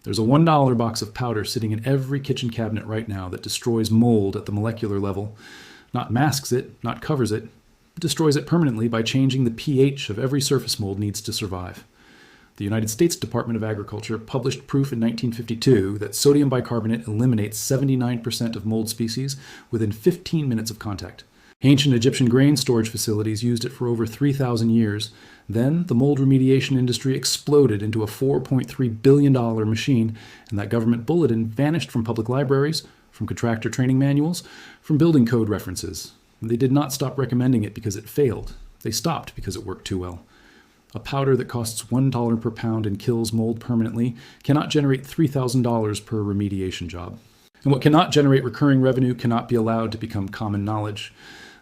There's a $1 box of powder sitting in every kitchen cabinet right now that destroys mold at the molecular level. Not masks it, not covers it, but destroys it permanently by changing the pH of every surface mold needs to survive. The United States Department of Agriculture published proof in 1952 that sodium bicarbonate eliminates 79% of mold species within 15 minutes of contact. Ancient Egyptian grain storage facilities used it for over 3,000 years. Then the mold remediation industry exploded into a $4.3 billion machine, and that government bulletin vanished from public libraries, from contractor training manuals, from building code references. They did not stop recommending it because it failed. They stopped because it worked too well. A powder that costs $1 per pound and kills mold permanently cannot generate $3,000 per remediation job. And what cannot generate recurring revenue cannot be allowed to become common knowledge.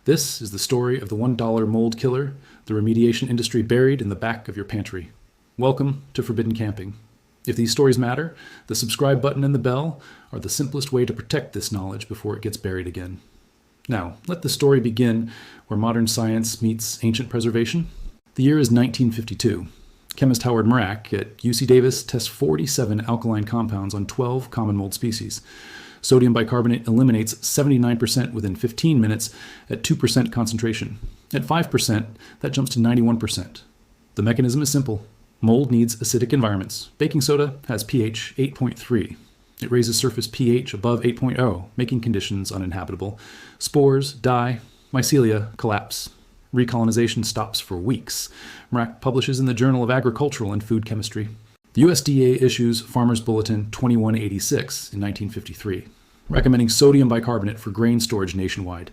This is the story of the $1 mold killer, the remediation industry buried in the back of your pantry. Welcome to Forbidden Camping. If these stories matter, the subscribe button and the bell are the simplest way to protect this knowledge before it gets buried again. Now, let the story begin where modern science meets ancient preservation. The year is 1952. Chemist Howard Mrak at UC Davis tests 47 alkaline compounds on 12 common mold species. Sodium bicarbonate eliminates 79% within 15 minutes at 2% concentration. At 5%, that jumps to 91%. The mechanism is simple. Mold needs acidic environments. Baking soda has pH 8.3. It raises surface pH above 8.0, making conditions uninhabitable. Spores die, mycelia collapse. Recolonization stops for weeks. Mrak publishes in the Journal of Agricultural and Food Chemistry. The USDA issues Farmer's Bulletin 2186 in 1953, recommending sodium bicarbonate for grain storage nationwide.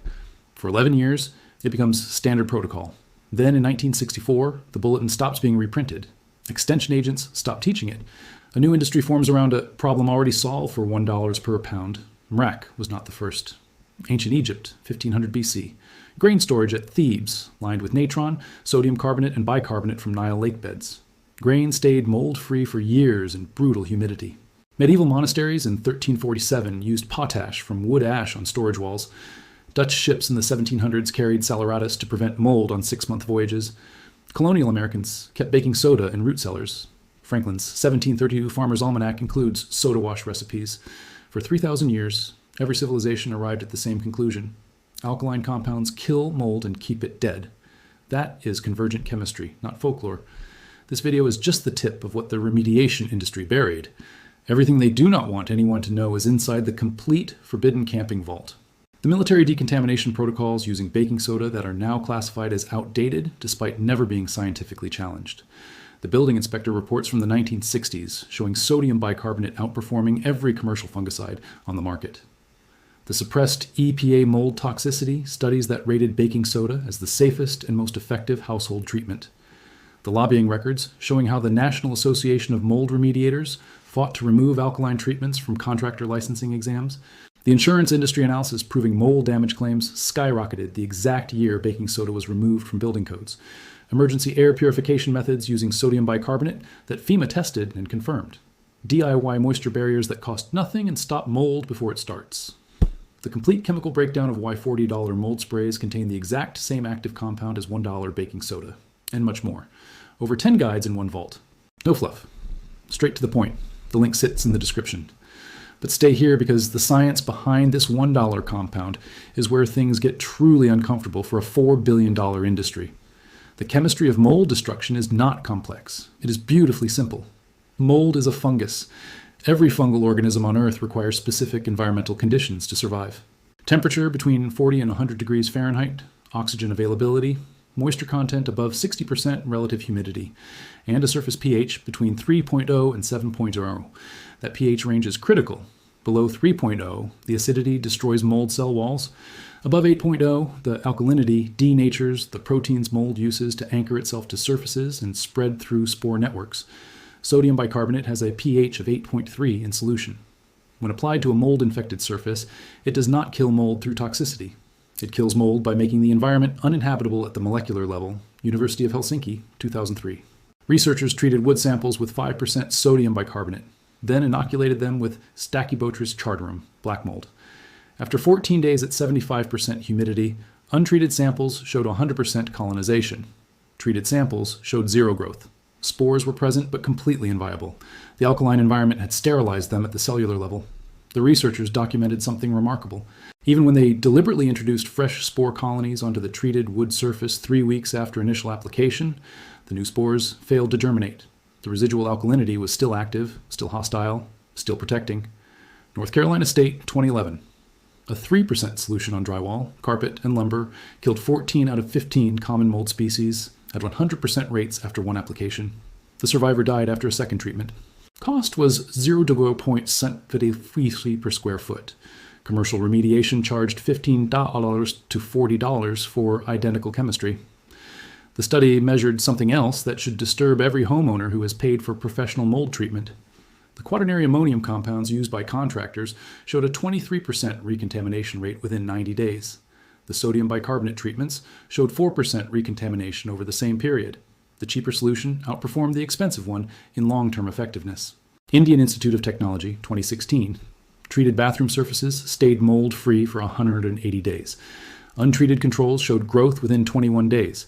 For 11 years, it becomes standard protocol. Then in 1964, the bulletin stops being reprinted. Extension agents stop teaching it. A new industry forms around a problem already solved for $1 per pound. Mrak was not the first. Ancient Egypt, 1500 BC. Grain storage at Thebes, lined with natron, sodium carbonate, and bicarbonate from Nile lake beds. Grain stayed mold-free for years in brutal humidity. Medieval monasteries in 1347 used potash from wood ash on storage walls. Dutch ships in the 1700s carried saleratus to prevent mold on 6-month voyages. Colonial Americans kept baking soda in root cellars. Franklin's 1732 Farmer's Almanac includes soda wash recipes. For 3,000 years, every civilization arrived at the same conclusion. Alkaline compounds kill mold and keep it dead. That is convergent chemistry, not folklore. This video is just the tip of what the remediation industry buried. Everything they do not want anyone to know is inside the complete forbidden camping vault. The military decontamination protocols using baking soda that are now classified as outdated despite never being scientifically challenged. The building inspector reports from the 1960s showing sodium bicarbonate outperforming every commercial fungicide on the market. The suppressed EPA mold toxicity studies that rated baking soda as the safest and most effective household treatment. The lobbying records showing how the National Association of Mold Remediators fought to remove alkaline treatments from contractor licensing exams. The insurance industry analysis proving mold damage claims skyrocketed the exact year baking soda was removed from building codes. Emergency air purification methods using sodium bicarbonate that FEMA tested and confirmed. DIY moisture barriers that cost nothing and stop mold before it starts. The complete chemical breakdown of why $40 mold sprays contain the exact same active compound as $1 baking soda, and much more. Over 10 guides in one vault. No fluff. Straight to the point. The link sits in the description. But stay here because the science behind this $1 compound is where things get truly uncomfortable for a $4 billion industry. The chemistry of mold destruction is not complex. It is beautifully simple. Mold is a fungus. Every fungal organism on Earth requires specific environmental conditions to survive. Temperature between 40 and 100 degrees Fahrenheit, oxygen availability, moisture content above 60% relative humidity, and a surface pH between 3.0 and 7.0. That pH range is critical. Below 3.0, the acidity destroys mold cell walls. Above 8.0, the alkalinity denatures the proteins mold uses to anchor itself to surfaces and spread through spore networks. Sodium bicarbonate has a pH of 8.3 in solution. When applied to a mold-infected surface, it does not kill mold through toxicity. It kills mold by making the environment uninhabitable at the molecular level. University of Helsinki, 2003. Researchers treated wood samples with 5% sodium bicarbonate, then inoculated them with Stachybotrys chartarum, black mold. After 14 days at 75% humidity, untreated samples showed 100% colonization. Treated samples showed zero growth. Spores were present, but completely inviable. The alkaline environment had sterilized them at the cellular level. The researchers documented something remarkable. Even when they deliberately introduced fresh spore colonies onto the treated wood surface 3 weeks after initial application, the new spores failed to germinate. The residual alkalinity was still active, still hostile, still protecting. North Carolina State, 2011. A 3% solution on drywall, carpet, and lumber killed 14 out of 15 common mold species at 100% rates after one application. The survivor died after a second treatment. Cost was 0.73 per square foot. Commercial remediation charged $15 to $40 for identical chemistry. The study measured something else that should disturb every homeowner who has paid for professional mold treatment. The quaternary ammonium compounds used by contractors showed a 23% recontamination rate within 90 days. The sodium bicarbonate treatments showed 4% recontamination over the same period. The cheaper solution outperformed the expensive one in long-term effectiveness. Indian Institute of Technology, 2016. Treated bathroom surfaces stayed mold-free for 180 days. Untreated controls showed growth within 21 days.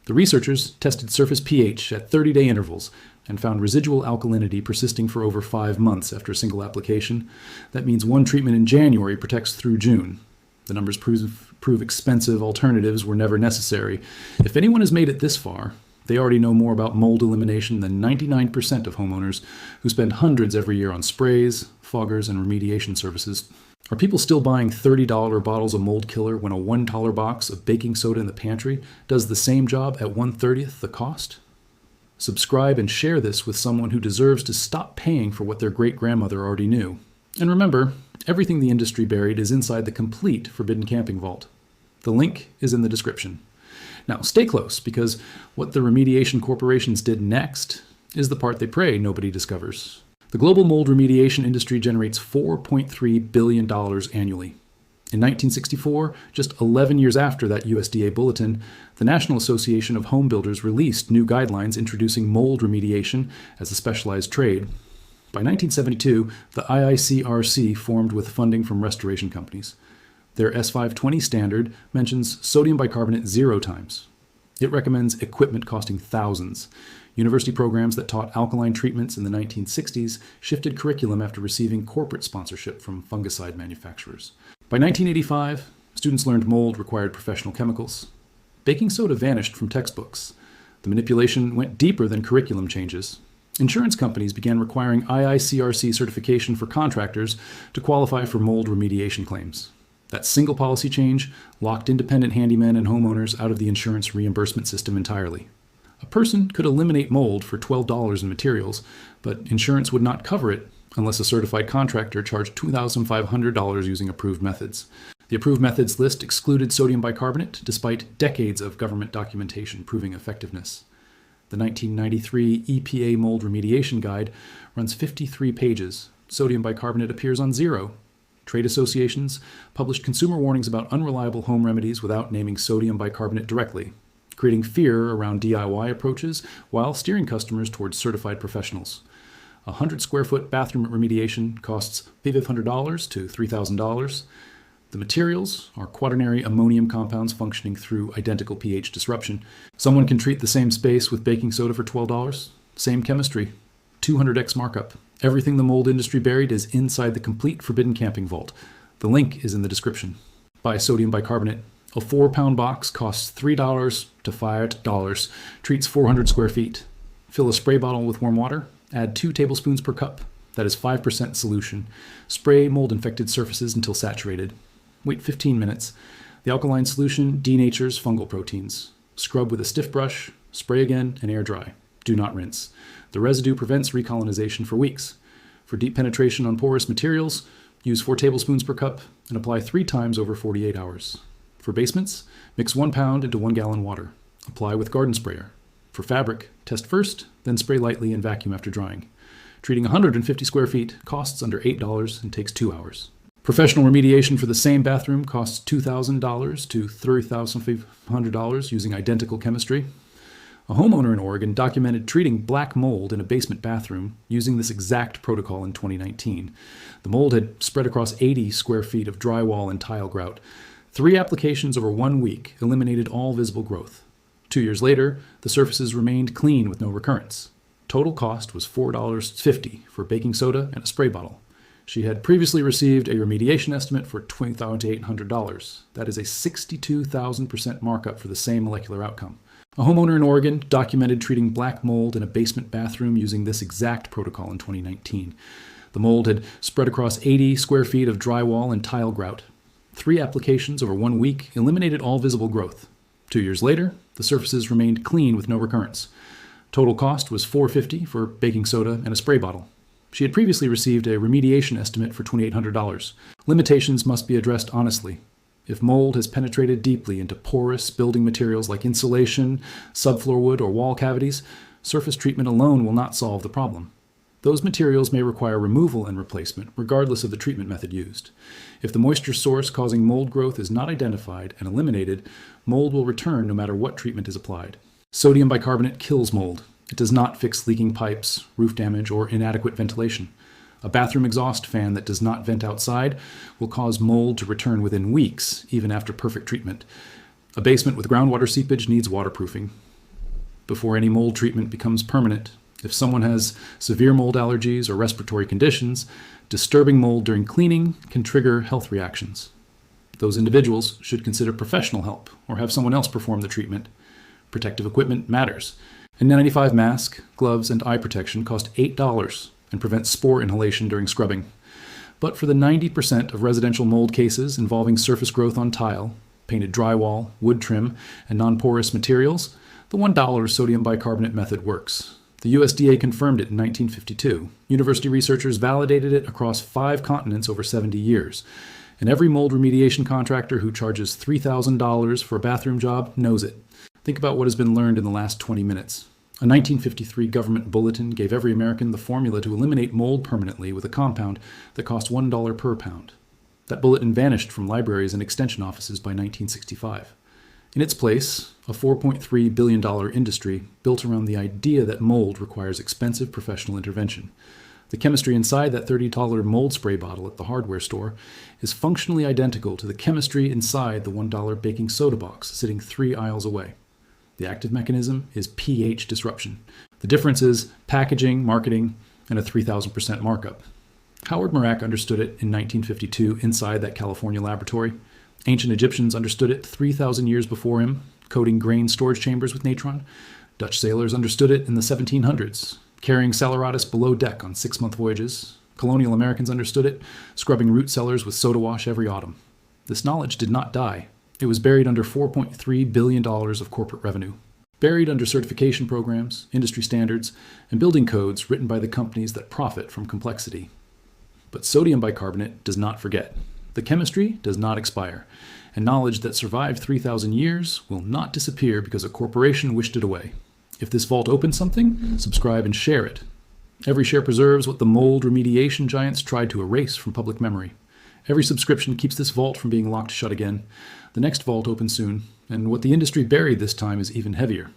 The researchers tested surface pH at 30-day intervals and found residual alkalinity persisting for over 5 months after a single application. That means one treatment in January protects through June. The numbers prove expensive alternatives were never necessary. If anyone has made it this far, they already know more about mold elimination than 99% of homeowners who spend hundreds every year on sprays, foggers, and remediation services. Are people still buying $30 bottles of mold killer when a $1 box of baking soda in the pantry does the same job at 1/30 the cost? Subscribe and share this with someone who deserves to stop paying for what their great-grandmother already knew. And remember, everything the industry buried is inside the complete Forbidden Camping Vault. The link is in the description. Now, stay close, because what the remediation corporations did next is the part they pray nobody discovers. The global mold remediation industry generates $4.3 billion annually. In 1964, just 11 years after that USDA bulletin, the National Association of Home Builders released new guidelines introducing mold remediation as a specialized trade. By 1972, the IICRC formed with funding from restoration companies. Their S520 standard mentions sodium bicarbonate 0 times. It recommends equipment costing thousands. University programs that taught alkaline treatments in the 1960s shifted curriculum after receiving corporate sponsorship from fungicide manufacturers. By 1985, students learned mold required professional chemicals. Baking soda vanished from textbooks. The manipulation went deeper than curriculum changes. Insurance companies began requiring IICRC certification for contractors to qualify for mold remediation claims. That single policy change locked independent handymen and homeowners out of the insurance reimbursement system entirely. A person could eliminate mold for $12 in materials, but insurance would not cover it unless a certified contractor charged $2,500 using approved methods. The approved methods list excluded sodium bicarbonate, despite decades of government documentation proving effectiveness. The 1993 EPA Mold Remediation Guide runs 53 pages. Sodium bicarbonate appears on 0. Trade associations published consumer warnings about unreliable home remedies without naming sodium bicarbonate directly, creating fear around DIY approaches while steering customers towards certified professionals. A 100-square-foot bathroom remediation costs $500 to $3,000. The materials are quaternary ammonium compounds functioning through identical pH disruption. Someone can treat the same space with baking soda for $12. Same chemistry. 200x markup. Everything the mold industry buried is inside the complete Forbidden Camping Vault. The link is in the description. Buy sodium bicarbonate. A 4-pound box costs $3 to $5. Treats 400 square feet. Fill a spray bottle with warm water. Add 2 tablespoons per cup. That is 5% solution. Spray mold-infected surfaces until saturated. Wait 15 minutes. The alkaline solution denatures fungal proteins. Scrub with a stiff brush, spray again, and air dry. Do not rinse. The residue prevents recolonization for weeks. For deep penetration on porous materials, use 4 tablespoons per cup and apply 3 times over 48 hours. For basements, mix 1 pound into 1 gallon water. Apply with garden sprayer. For fabric, test first, then spray lightly and vacuum after drying. Treating 150 square feet costs under $8 and takes 2 hours. Professional remediation for the same bathroom costs $2,000 to $3,500 using identical chemistry. A homeowner in Oregon documented treating black mold in a basement bathroom using this exact protocol in 2019. The mold had spread across 80 square feet of drywall and tile grout. 3 applications over 1 week eliminated all visible growth. 2 years later, the surfaces remained clean with no recurrence. Total cost was $4.50 for baking soda and a spray bottle. She had previously received a remediation estimate for $20,800. That is a 62,000% markup for the same molecular outcome. A homeowner in Oregon documented treating black mold in a basement bathroom using this exact protocol in 2019. The mold had spread across 80 square feet of drywall and tile grout. 3 applications over 1 week eliminated all visible growth. 2 years later, the surfaces remained clean with no recurrence. Total cost was $4.50 for baking soda and a spray bottle. She had previously received a remediation estimate for $2,800. Limitations must be addressed honestly. If mold has penetrated deeply into porous building materials like insulation, subfloor wood, or wall cavities, surface treatment alone will not solve the problem. Those materials may require removal and replacement, regardless of the treatment method used. If the moisture source causing mold growth is not identified and eliminated, mold will return no matter what treatment is applied. Sodium bicarbonate kills mold. It does not fix leaking pipes, roof damage, or inadequate ventilation. A bathroom exhaust fan that does not vent outside will cause mold to return within weeks, even after perfect treatment. A basement with groundwater seepage needs waterproofing. Before any mold treatment becomes permanent, if someone has severe mold allergies or respiratory conditions, disturbing mold during cleaning can trigger health reactions. Those individuals should consider professional help or have someone else perform the treatment. Protective equipment matters. An N95 mask, gloves, and eye protection cost $8 and prevent spore inhalation during scrubbing. But for the 90% of residential mold cases involving surface growth on tile, painted drywall, wood trim, and non-porous materials, the $1 sodium bicarbonate method works. The USDA confirmed it in 1952. University researchers validated it across 5 continents over 70 years. And every mold remediation contractor who charges $3,000 for a bathroom job knows it. Think about what has been learned in the last 20 minutes. A 1953 government bulletin gave every American the formula to eliminate mold permanently with a compound that cost $1 per pound. That bulletin vanished from libraries and extension offices by 1965. In its place, a $4.3 billion industry built around the idea that mold requires expensive professional intervention. The chemistry inside that $30 mold spray bottle at the hardware store is functionally identical to the chemistry inside the $1 baking soda box sitting 3 aisles away. The active mechanism is pH disruption. The difference is packaging, marketing, and a 3,000% markup. Howard Marac understood it in 1952 inside that California laboratory. Ancient Egyptians understood it 3,000 years before him, coating grain storage chambers with natron. Dutch sailors understood it in the 1700s, carrying saleratus below deck on 6-month voyages. Colonial Americans understood it, scrubbing root cellars with soda wash every autumn. This knowledge did not die. It was buried under $4.3 billion of corporate revenue. Buried under certification programs, industry standards, and building codes written by the companies that profit from complexity. But sodium bicarbonate does not forget. The chemistry does not expire, and knowledge that survived 3,000 years will not disappear because a corporation wished it away. If this vault opens something, subscribe and share it. Every share preserves what the mold remediation giants tried to erase from public memory. Every subscription keeps this vault from being locked shut again. The next vault opens soon, and what the industry buried this time is even heavier.